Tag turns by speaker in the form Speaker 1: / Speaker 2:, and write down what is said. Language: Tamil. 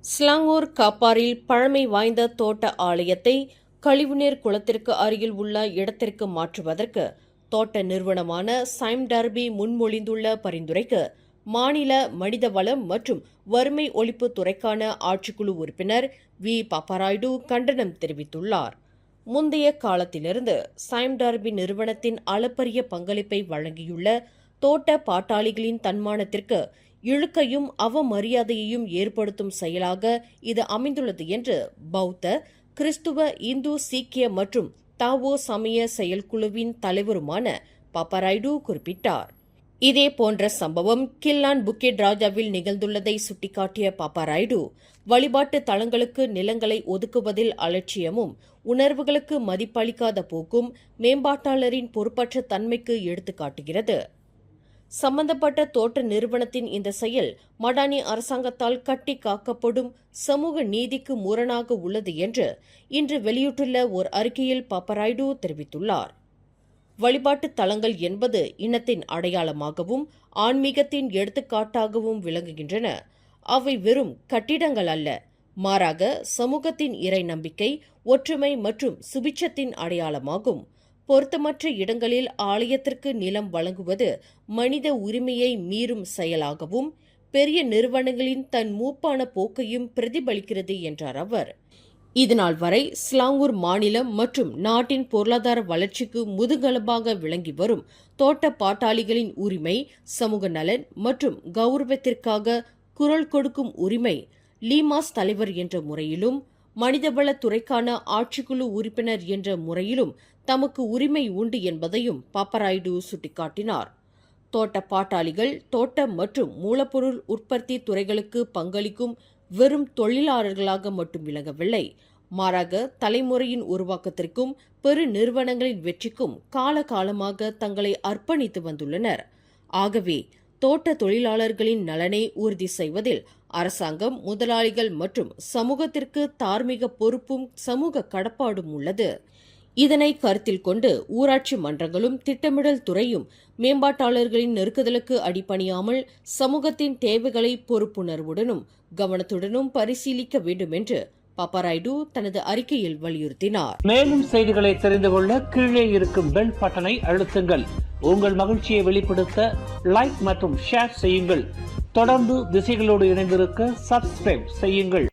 Speaker 1: ஸ்லாங்கூர் காப்பாரில் பழமை வாய்ந்த தோட்ட ஆலயத்தை கழிவுநீர் குளத்திற்கு அருகில் உள்ள இடத்திற்கு மாற்றுவதற்கு தோட்ட நிறுவனமான சைம் டர்பி முன்மொழிந்துள்ள பரிந்துரைக்கு மாநில மனிதவளம் மற்றும் வறுமை ஒழிப்பு துறைக்கான ஆட்சிக்குழு உறுப்பினர் வி பாப்பராய்டு கண்டனம் தெரிவித்துள்ளார். முந்தைய காலத்திலிருந்து சைம் டர்பி நிறுவனத்தின் அளப்பரிய பங்களிப்பை வழங்கியுள்ள தோட்ட பாட்டாளிகளின் தன்மானத்திற்கு இழுக்கையும் அவமரியாதையையும் ஏற்படுத்தும் செயலாக இது அமைந்துள்ளது என்று பௌத்த, கிறிஸ்துவ, இந்து, சீக்கிய மற்றும் தாவோ சமய செயற்குழுவின் தலைவருமான பாப்பராய்டு குறிப்பிட்டார். இதேபோன்ற சம்பவம் கில்லான் புக்கெட் ராஜாவில் நிகழ்ந்துள்ளதை சுட்டிக்காட்டிய பாப்பராய்டு, வழிபாட்டு தலங்களுக்கு நிலங்களை ஒதுக்குவதில் அலட்சியமும் உணர்வுகளுக்கு மதிப்பளிக்காத போக்கும் மேம்பாட்டாளரின் பொறுப்பற்ற தன்மைக்கு எடுத்துக்காட்டுகிறது. சம்பந்தப்பட்ட தோட்ட நிறுவனத்தின் இந்த செயல் மடானி அரசாங்கத்தால் கட்டி காக்கப்படும் சமூக நீதிக்கு முரணாக உள்ளது என்று இன்று வெளியிட்டுள்ள ஓர் அறிக்கையில் பாப்பராய்டு தெரிவித்துள்ளார். வழிபாட்டு தலங்கள் என்பது இனத்தின் அடையாளமாகவும் ஆன்மீகத்தின் எடுத்துக்காட்டாகவும் விளங்குகின்றன. அவை வெறும் கட்டிடங்கள் அல்ல, மாறாக சமூகத்தின் இறை நம்பிக்கை, ஒற்றுமை மற்றும் சுபிட்சத்தின் அடையாளமாகும். பொருத்தமற்ற இடங்களில் ஆலயத்திற்கு நிலம் வழங்குவது மனித உரிமையை மீறும் செயலாகவும் பெரிய நிறுவனங்களின் தன் மூப்பான போக்கையும் பிரதிபலிக்கிறது என்றார் அவர். இதுநாள் வரை ஸ்லாங்கூர் மாநிலம் மற்றும் நாட்டின் பொருளாதார வளர்ச்சிக்கு முதுகெலும்பாக விளங்கி வரும் தோட்ட பாட்டாளிகளின் உரிமை, சமூக நலன் மற்றும் கௌரவத்திற்காக குரல் கொடுக்கும் உரிமை லீமாஸ் தலைவர் என்ற முறையிலும் மனிதவள துறைக்கான ஆட்சிக்குழு உறுப்பினர் என்ற முறையிலும் தமக்கு உரிமை உண்டு என்பதையும் பாப்பராய்டு சுட்டிக்காட்டினார். தோட்ட பாட்டாளிகள் தோட்ட மற்றும் மூலப்பொருள் உற்பத்தி துறைகளுக்கு பங்களிக்கும் வெறும் தொழிலாளர்களாக மட்டும் விளங்கவில்லை, மாறாக தலைமுறையின் உருவாக்கத்திற்கும் பெரு நிறுவனங்களின் வெற்றிக்கும் காலகாலமாக தங்களை அர்ப்பணித்து வந்துள்ளனர். ஆகவே தோட்ட தொழிலாளர்களின் நலனை உறுதி செய்வதில் அரசாங்கம், முதலாளிகள் மற்றும் சமூகத்திற்கு தார்மீக பொறுப்பும் சமூக கடப்பாடும் உள்ளது. இதனை கருத்தில் கொண்டு ஊராட்சி மன்றங்களும் திட்டமிடல் துறையும் மேம்பாட்டாளர்களின் நெருக்குதலுக்கு அடிபணியாமல் சமூகத்தின் தேவைகளை பொறுப்புணர்வுடனும் கவனத்துடனும் பரிசீலிக்க வேண்டும் என்று பாப்பராய்டு தனது அறிக்கையில் வலியுறுத்தினார்.
Speaker 2: மேலும் செய்திகளை தெரிந்து கொள்ள கீழே இருக்கும் பெல் பட்டனை அழுத்துங்கள். உங்கள் மகிழ்ச்சியை வெளிப்படுத்த லைக் மற்றும் ஷேர் செய்யுங்கள். தொடர்ந்து திசைகளோடு இணைந்திருக்க சப்ஸ்கிரைப் செய்யுங்கள்.